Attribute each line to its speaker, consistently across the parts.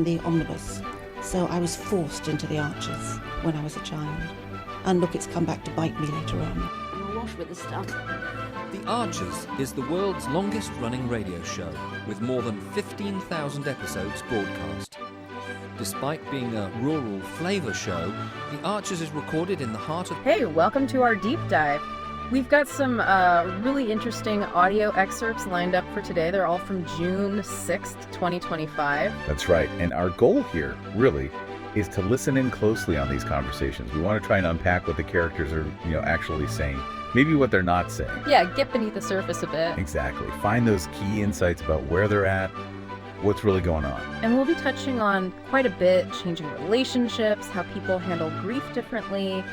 Speaker 1: and the omnibus. So I was forced into the Archers when I was a child. And look, it's come back to bite me later on.
Speaker 2: I'm awash with the stuff.
Speaker 3: The Archers is the world's longest-running radio show, with more than 15,000 episodes broadcast. Despite being a rural flavour show, The Archers is recorded in the heart of...
Speaker 4: Hey, welcome to our deep dive. We've got some really interesting audio excerpts lined up for today. They're all from June 6th, 2025.
Speaker 5: That's right. And our goal here, really, is to listen in closely on these conversations. We want to try and unpack what the characters are, actually saying. Maybe what they're not saying.
Speaker 4: Yeah, get beneath the surface a bit.
Speaker 5: Exactly. Find those key insights about where they're at, what's really going on.
Speaker 4: And we'll be touching on quite a bit, changing relationships, how people handle grief differently,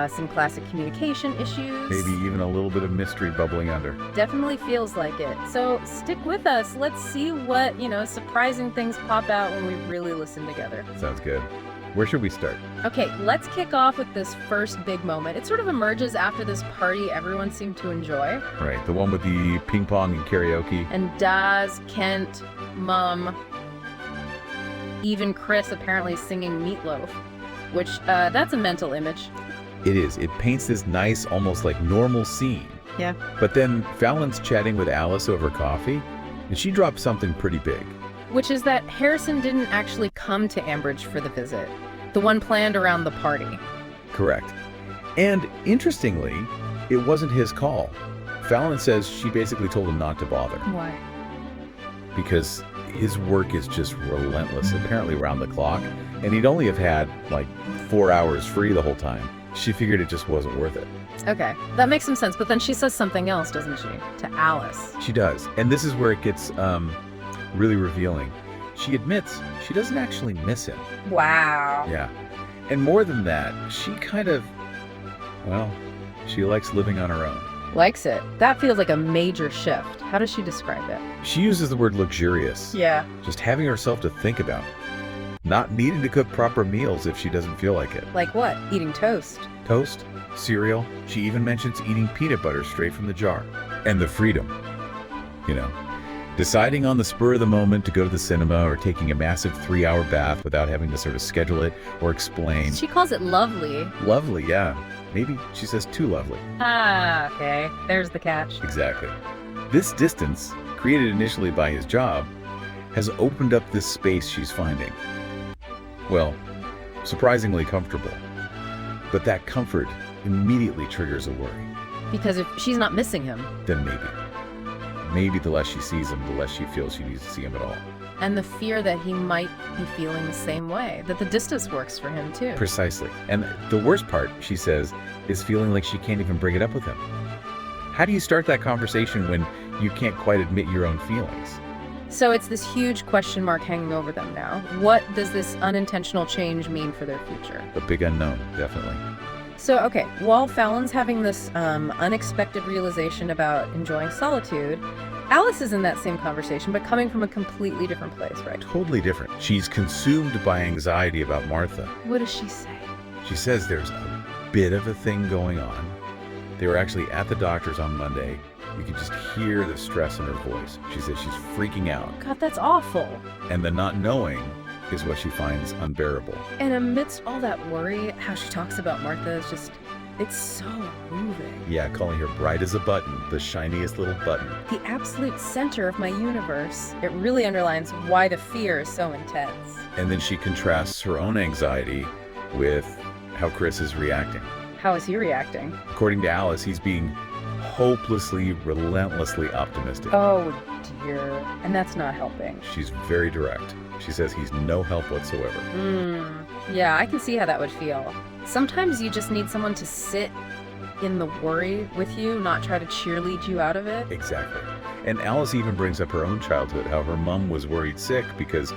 Speaker 4: some classic communication issues.
Speaker 5: Maybe even a little bit of mystery bubbling under.
Speaker 4: Definitely feels like it. So stick with us. Let's see what, surprising things pop out when we really listen together.
Speaker 5: Sounds good. Where should we start?
Speaker 4: Okay, let's kick off with this first big moment. It sort of emerges after this party everyone seemed to enjoy.
Speaker 5: Right, the one with the ping pong and karaoke.
Speaker 4: And Daz, Kent, Mum, even Chris apparently singing Meatloaf, which, that's a mental image.
Speaker 5: It is. It paints this nice, almost like normal scene.
Speaker 4: Yeah.
Speaker 5: But then Fallon's chatting with Alice over coffee, and she drops something pretty big.
Speaker 4: Which is that Harrison didn't actually come to Ambridge for the visit, the one planned around the party.
Speaker 5: Correct. And interestingly, it wasn't his call. Fallon says she basically told him not to bother.
Speaker 4: Why?
Speaker 5: Because his work is just relentless, apparently around the clock, and he'd only have had like 4 hours free the whole time. She figured it just wasn't worth it.
Speaker 4: Okay, that makes some sense, but then she says something else, doesn't she? To Alice.
Speaker 5: She does, and this is where it gets really revealing. She admits she doesn't actually miss him.
Speaker 4: Wow.
Speaker 5: Yeah. And more than that, she kind of, she likes living on her own.
Speaker 4: Likes it. That feels like a major shift. How does she describe it?
Speaker 5: She uses the word luxurious.
Speaker 4: Yeah.
Speaker 5: Just having herself to think about. Not needing to cook proper meals if she doesn't feel like it.
Speaker 4: Like what? Eating toast.
Speaker 5: Toast, cereal. She even mentions eating peanut butter straight from the jar. And the freedom. Deciding on the spur of the moment to go to the cinema or taking a massive 3-hour bath without having to sort of schedule it or explain.
Speaker 4: She calls it lovely.
Speaker 5: Lovely, yeah. Maybe she says too lovely.
Speaker 4: Ah, okay. There's the catch.
Speaker 5: Exactly. This distance, created initially by his job, has opened up this space she's finding. Well, surprisingly comfortable. But that comfort immediately triggers a worry.
Speaker 4: Because if she's not missing him.
Speaker 5: Then maybe the less she sees him, the less she feels she needs to see him at all.
Speaker 4: And the fear that he might be feeling the same way, that the distance works for him too.
Speaker 5: Precisely. And the worst part, she says, is feeling like she can't even bring it up with him. How do you start that conversation when you can't quite admit your own feelings?
Speaker 4: So it's this huge question mark hanging over them now. What does this unintentional change mean for their future?
Speaker 5: A big unknown, definitely.
Speaker 4: So, okay, while Fallon's having this unexpected realization about enjoying solitude, Alice is in that same conversation, but coming from a completely different place, right?
Speaker 5: Totally different. She's consumed by anxiety about Martha.
Speaker 4: What does she say?
Speaker 5: She says there's a bit of a thing going on. They were actually at the doctor's on Monday. You could just hear the stress in her voice. She says she's freaking out.
Speaker 4: God, that's awful.
Speaker 5: And the not knowing is what she finds unbearable.
Speaker 4: And amidst all that worry, how she talks about Martha is just, it's so moving.
Speaker 5: Yeah, calling her bright as a button, the shiniest little button.
Speaker 4: The absolute center of my universe. It really underlines why the fear is so intense.
Speaker 5: And then she contrasts her own anxiety with how Chris is reacting.
Speaker 4: How is he reacting?
Speaker 5: According to Alice, he's being hopelessly, relentlessly optimistic.
Speaker 4: Oh dear. And that's not helping.
Speaker 5: She's very direct. She says he's no help whatsoever.
Speaker 4: Yeah, I can see how that would feel. Sometimes you just need someone to sit in the worry with you, not try to cheerlead you out of it.
Speaker 5: Exactly. And Alice even brings up her own childhood, how her mom was worried sick because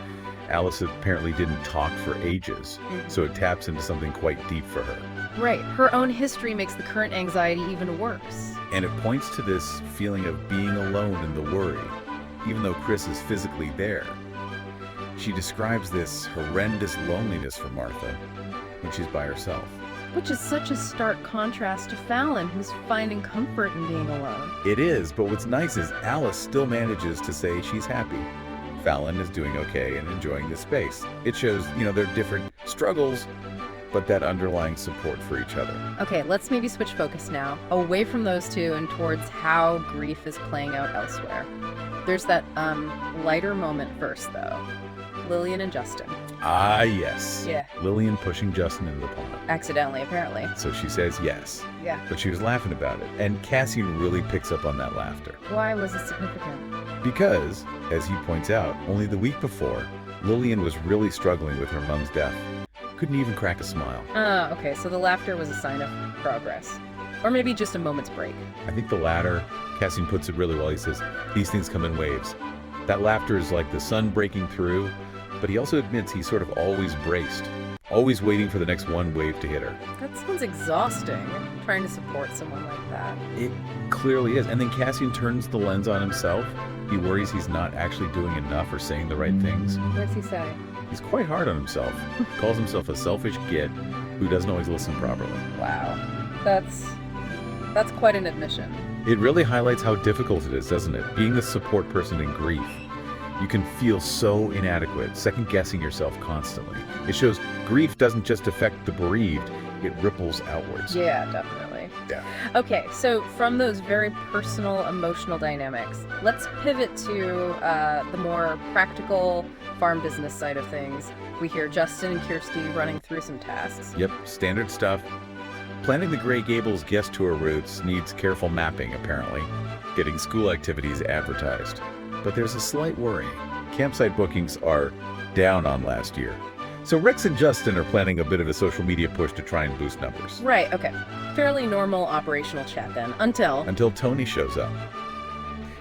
Speaker 5: Alice apparently didn't talk for ages. So it taps into something quite deep for her.
Speaker 4: Right. Her own history makes the current anxiety even worse.
Speaker 5: And it points to this feeling of being alone in the worry, even though Chris is physically there. She describes this horrendous loneliness for Martha when she's by herself.
Speaker 4: Which is such a stark contrast to Fallon, who's finding comfort in being alone.
Speaker 5: It is, but what's nice is Alice still manages to say she's happy. Fallon is doing okay and enjoying the space. It shows, their different struggles, but that underlying support for each other.
Speaker 4: Okay, let's maybe switch focus now, away from those two and towards how grief is playing out elsewhere. There's that lighter moment first, though. Lillian and Justin.
Speaker 5: Ah, yes.
Speaker 4: Yeah.
Speaker 5: Lillian pushing Justin into the pond.
Speaker 4: Accidentally, apparently.
Speaker 5: So she says yes.
Speaker 4: Yeah.
Speaker 5: But she was laughing about it. And Cassian really picks up on that laughter.
Speaker 4: Why was it significant?
Speaker 5: Because, as he points out, only the week before, Lillian was really struggling with her mom's death. Couldn't even crack a smile.
Speaker 4: Okay, so the laughter was a sign of progress. Or maybe just a moment's break.
Speaker 5: I think the latter. Cassian puts it really well. He says, these things come in waves. That laughter is like the sun breaking through, but he also admits he's sort of always braced, always waiting for the next one wave to hit her.
Speaker 4: That sounds exhausting, trying to support someone like that.
Speaker 5: It clearly is. And then Cassian turns the lens on himself. He worries he's not actually doing enough or saying the right things.
Speaker 4: What does he say?
Speaker 5: He's quite hard on himself. Calls himself a selfish git who doesn't always listen properly.
Speaker 4: Wow. That's quite an admission.
Speaker 5: It really highlights how difficult it is, doesn't it? Being the support person in grief. You can feel so inadequate, second-guessing yourself constantly. It shows grief doesn't just affect the bereaved, it ripples outwards.
Speaker 4: Yeah, definitely.
Speaker 5: Yeah.
Speaker 4: Okay, so from those very personal, emotional dynamics, let's pivot to the more practical farm business side of things. We hear Justin and Kirsty running through some tasks.
Speaker 5: Yep, standard stuff. Planning the Grey Gables guest tour routes needs careful mapping, apparently. Getting school activities advertised. But there's a slight worry. Campsite bookings are down on last year. So Rex and Justin are planning a bit of a social media push to try and boost numbers.
Speaker 4: Right, okay. Fairly normal operational chat then, until
Speaker 5: Tony shows up.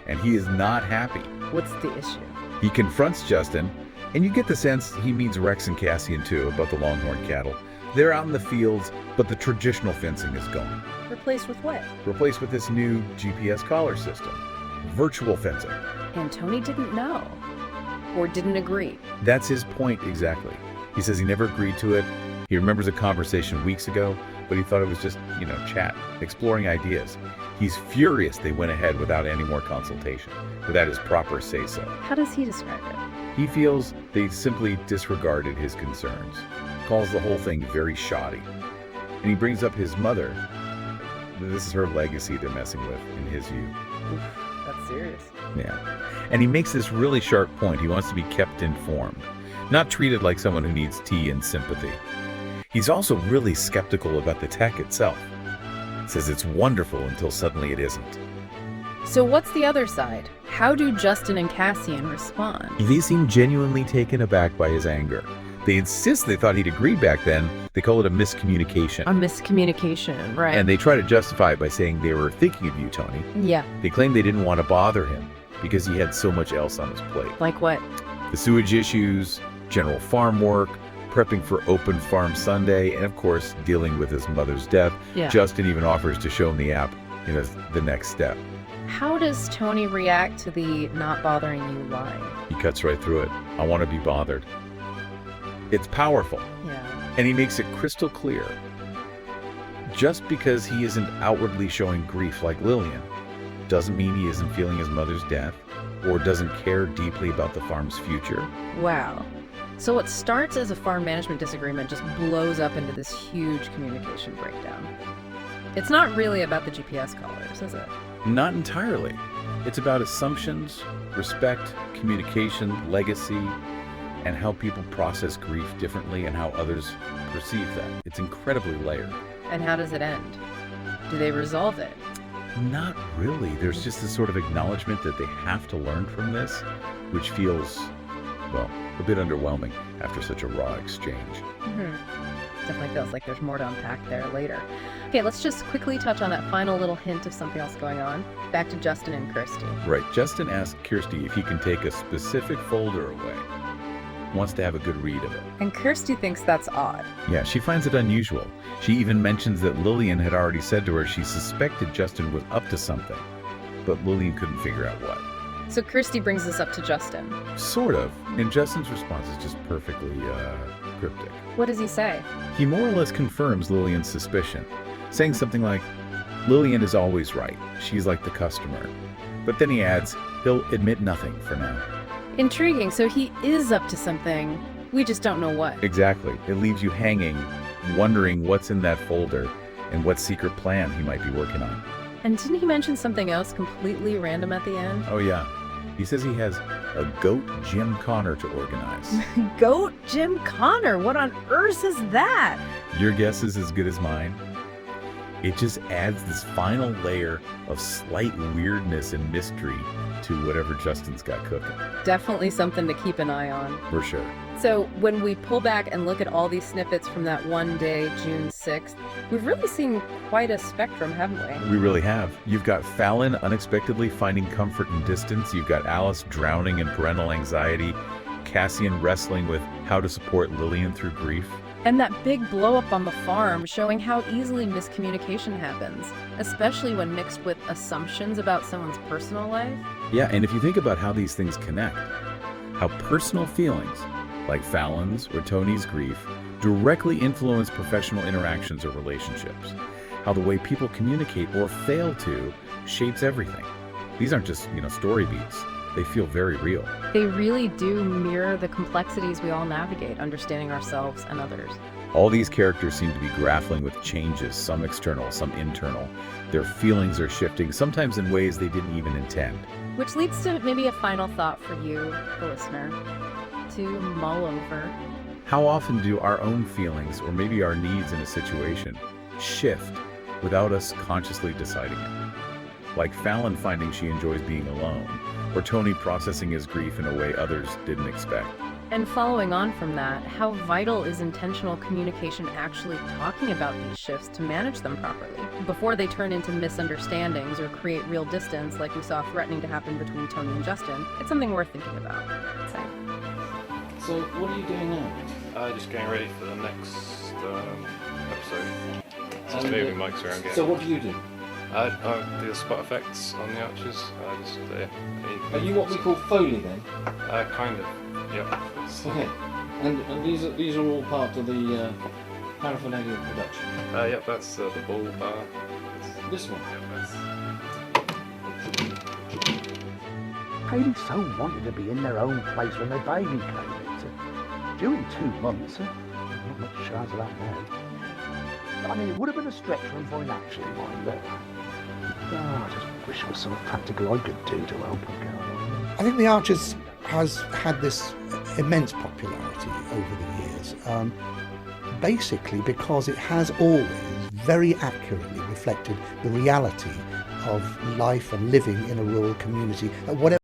Speaker 5: And he is not happy.
Speaker 4: What's the issue?
Speaker 5: He confronts Justin, and you get the sense he means Rex and Cassian too about the Longhorn cattle. They're out in the fields, but the traditional fencing is gone.
Speaker 4: Replaced with what?
Speaker 5: Replaced with this new GPS collar system. Virtual fencing.
Speaker 4: And Tony didn't know. Or didn't agree.
Speaker 5: That's his point exactly. He says he never agreed to it. He remembers a conversation weeks ago, but he thought it was just, chat, exploring ideas. He's furious they went ahead without any more consultation, without his proper say-so.
Speaker 4: How does he describe it?
Speaker 5: He feels they simply disregarded his concerns, calls the whole thing very shoddy. And he brings up his mother. This is her legacy they're messing with, in his view.
Speaker 4: Oof, that's serious.
Speaker 5: Yeah. And he makes this really sharp point. He wants to be kept informed, not treated like someone who needs tea and sympathy. He's also really skeptical about the tech itself. Says it's wonderful until suddenly it isn't.
Speaker 4: So what's the other side? How do Justin and Cassian respond?
Speaker 5: They seem genuinely taken aback by his anger. They insist they thought he'd agreed back then. They call it a miscommunication.
Speaker 4: A miscommunication, right.
Speaker 5: And they try to justify it by saying they were thinking of you, Tony.
Speaker 4: Yeah.
Speaker 5: They claim they didn't want to bother him because he had so much else on his plate.
Speaker 4: Like what?
Speaker 5: The sewage issues, general farm work, prepping for Open Farm Sunday, and of course, dealing with his mother's death.
Speaker 4: Yeah.
Speaker 5: Justin even offers to show him the app, the next step.
Speaker 4: How does Tony react to the not bothering you line?
Speaker 5: He cuts right through it. I want to be bothered. It's powerful.
Speaker 4: Yeah.
Speaker 5: And he makes it crystal clear. Just because he isn't outwardly showing grief like Lillian doesn't mean he isn't feeling his mother's death or doesn't care deeply about the farm's future.
Speaker 4: Wow. So what starts as a farm management disagreement just blows up into this huge communication breakdown. It's not really about the GPS collars, is it?
Speaker 5: Not entirely. It's about assumptions, respect, communication, legacy, and how people process grief differently and how others perceive that. It's incredibly layered.
Speaker 4: And how does it end? Do they resolve it?
Speaker 5: Not really. There's just this sort of acknowledgement that they have to learn from this, which feels, well, a bit underwhelming after such a raw exchange.
Speaker 4: Definitely feels like there's more to unpack there later. Okay, let's just quickly touch on that final little hint of something else going on. Back to Justin and Kirsty.
Speaker 5: Right. Justin asks Kirsty if he can take a specific folder away. Wants to have a good read of it.
Speaker 4: And Kirsty thinks that's odd.
Speaker 5: Yeah, she finds it unusual. She even mentions that Lillian had already said to her she suspected Justin was up to something, but Lillian couldn't figure out what.
Speaker 4: So Kirsty brings this up to Justin.
Speaker 5: Sort of. And Justin's response is just perfectly cryptic.
Speaker 4: What does he say?
Speaker 5: He more or less confirms Lillian's suspicion, saying something like, Lillian is always right. She's like the customer. But then he adds, he'll admit nothing for now.
Speaker 4: Intriguing. So he is up to something. We just don't know what.
Speaker 5: Exactly. It leaves you hanging, wondering what's in that folder and what secret plan he might be working on.
Speaker 4: And didn't he mention something else completely random at the end?
Speaker 5: Oh yeah. He says he has a goat Jim Connor to organize.
Speaker 4: Goat Jim Connor? What on earth is that?
Speaker 5: Your guess is as good as mine. It just adds this final layer of slight weirdness and mystery to whatever Justin's got cooking.
Speaker 4: Definitely something to keep an eye on.
Speaker 5: For sure.
Speaker 4: So when we pull back and look at all these snippets from that one day, June 6th, we've really seen quite a spectrum, haven't we?
Speaker 5: We really have. You've got Fallon unexpectedly finding comfort in distance. You've got Alice drowning in parental anxiety. Cassian wrestling with how to support Lillian through grief.
Speaker 4: And that big blow up on the farm showing how easily miscommunication happens, especially when mixed with assumptions about someone's personal life.
Speaker 5: Yeah, and if you think about how these things connect, how personal feelings, like Fallon's or Tony's grief, directly influence professional interactions or relationships. How the way people communicate or fail to shapes everything. These aren't just, story beats. They feel very real.
Speaker 4: They really do mirror the complexities we all navigate, understanding ourselves and others.
Speaker 5: All these characters seem to be grappling with changes, some external, some internal. Their feelings are shifting, sometimes in ways they didn't even intend.
Speaker 4: Which leads to maybe a final thought for you, the listener, to mull over.
Speaker 5: How often do our own feelings, or maybe our needs in a situation, shift without us consciously deciding it? Like Fallon finding she enjoys being alone, or Tony processing his grief in a way others didn't expect.
Speaker 4: And following on from that, how vital is intentional communication actually talking about these shifts to manage them properly, before they turn into misunderstandings or create real distance like we saw threatening to happen between Tony and Justin? It's something worth thinking about.
Speaker 2: So, what are you doing now?
Speaker 6: Just getting ready for the next episode. Just
Speaker 2: And,
Speaker 6: moving mics around.
Speaker 2: So, what do you do?
Speaker 6: I do the spot effects on the archers.
Speaker 2: Are you what we call Foley then?
Speaker 6: Kind of. Yep.
Speaker 2: Okay. And these are all part of the paraphernalia production.
Speaker 6: Yep. That's the ball bar.
Speaker 2: This one.
Speaker 6: Yep,
Speaker 7: Haley so wanted to be in their own place when their baby came in. Due in 2 months. Not much chance of that now. I mean, it would have been a stretch for him for him actually, mind, but I just wish there was something practical I could do to help him get along.
Speaker 8: I think The Archers has had this immense popularity over the years, basically because it has always very accurately reflected the reality of life and living in a rural community at whatever